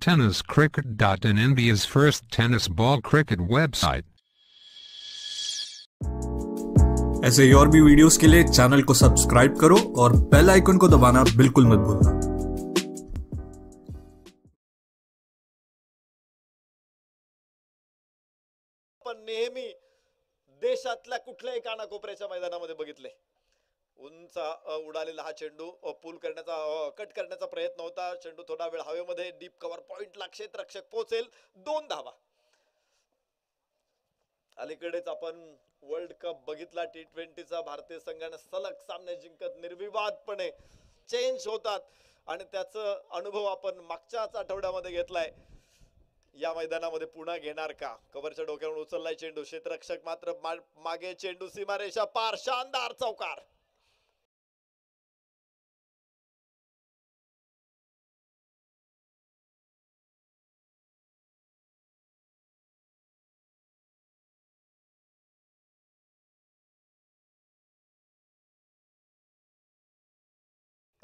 tenniscricket.in, India's first tennis ball cricket website. ऐसे ही और भी वीडियोस के लिए चैनल को सब्सक्राइब करो और बेल आइकन को दबाना बिल्कुल मत भूलना। पण नेहमी देशातल्या कुठल्याही कानाकोपऱ्याच्या मैदानामध्ये बघितले, उंच उडालेला हा चेंडू पूल करण्याचा कट करण्याचा प्रयत्न होता। चेंडू थोडा वेळ हवेमध्ये डीप कव्हर पॉइंटला क्षेत्ररक्षक पोहोचेल, 2 धावा। अलीकडेच आपण वर्ल्ड कप बघितला, T20चा भारतीय संघाने सलग सामने जिंकत निर्विवादपणे चेंज होतात आणि त्याचा अनुभव आपण मागच्याच आठवड्यामध्ये घेतलाय। या मैदानामध्ये पुन्हा घेणार का? कव्हरच्या डोक्यावरून उचललाय चेंडू, क्षेत्ररक्षक मात्र मागे, चेंडू सीमारेषा पार, शानदार चौकार।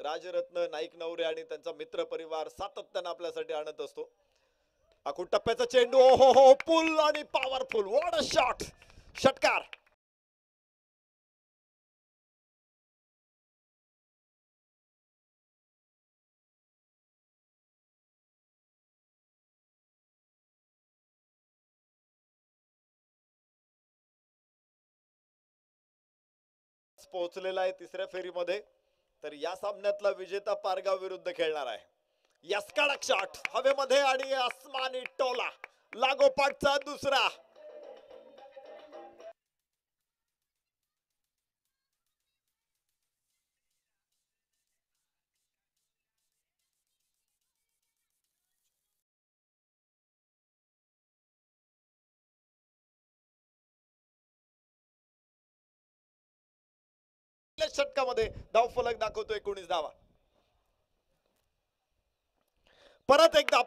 राजरत्न नाईक नवरे आणि त्यांचा मित्र परिवार सातत्याने आपल्यासाठी आणत असतो। आखूड टप्प्याचा चेंडू, हो पुल आणि पॉवरफुल, व्हॉट अ शॉट, षटकार। पोहोचलेला आहे तिसऱ्या फेरीमध्ये, तर या सामन्यातला विजेता पारगाव विरुद्ध खेळणार आहे। यस, कडक शॉट हवेमध्ये आणि आसमानी टोला, लागोपाठचा दुसरा। षटकामध्ये धावफलक दाखवतोय 19 धावा। परत एकदा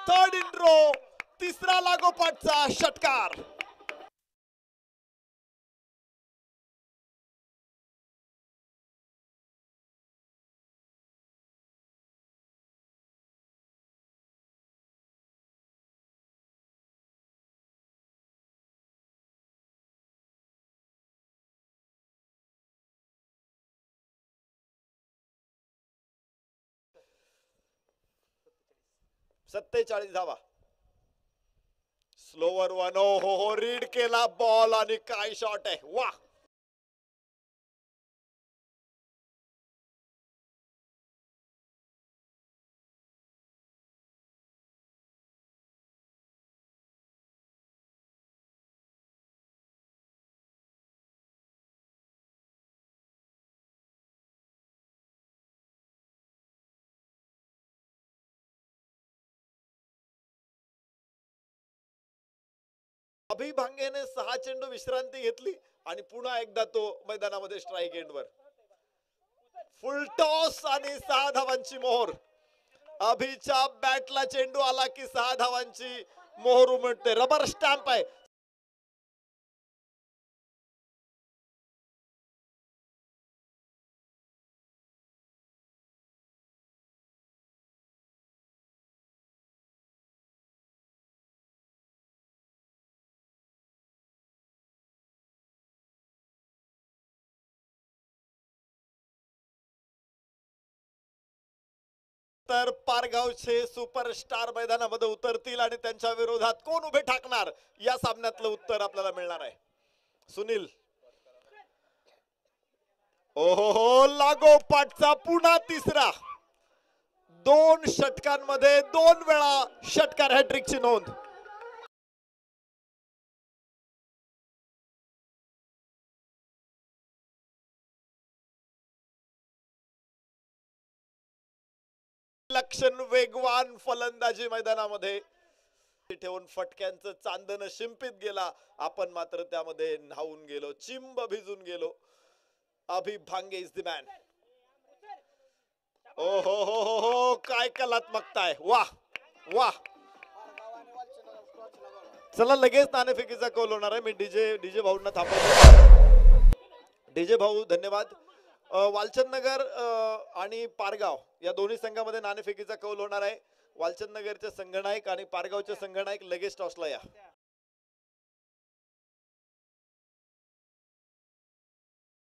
थर्ड इन रो, तिसरा लागोपाठचा षटकार। सत्तेचाळीस धावा। स्लोवर वन, हो रीड केला बॉल आणि काय शॉट आहे, वाह। अभि भांगेने 6 चेंडू विश्रांती घेतली आणि पुन्हा एकदा तो मैदानामध्ये स्ट्राइक एंडवर। फुल टॉस आणि 6 धावांची मोहर। अभिच्या बॅटला चेंडू आला की 6 धावांची मोहर उमटते, रबर स्टॅम्प आहे। तर पारगावचे सुपरस्टार मैदानामध्ये उतरतील आणि त्यांच्या विरोधात कोण उभे ठाकणार, या सामन्यातलं उत्तर आपल्याला मिळणार आहे। सुनील, ओहो लागोपाठचा पुन्हा तिसरा, 2 षटकांमध्ये 2 वेळा षटकार, हॅट्रिकची नोंद। लक्षण वेगवान फलंदाजी मैदानामध्ये ठेवून फटक्यांचं चांदणं शिंपित गेला, आपण मात्र त्यामध्ये न्हावून गेलो, चिंब भिजून गेलो। अभि भांगे इज द मॅन। ओ हो काय कलात्मकता आहे, वाह वाह। चला लगेच नाणेफेकीचा कौल होणार आहे। मी डीजे भाऊंना थांबवतो। डीजे भाऊ धन्यवाद। वालचंद नगर आणि पारगाव या दोन्ही संघामध्ये नाणेफेकीचा कौल होणार आहे. वालचंद नगरचे संघनायक आणि पारगावचे संघनायक लगेच टॉसला या.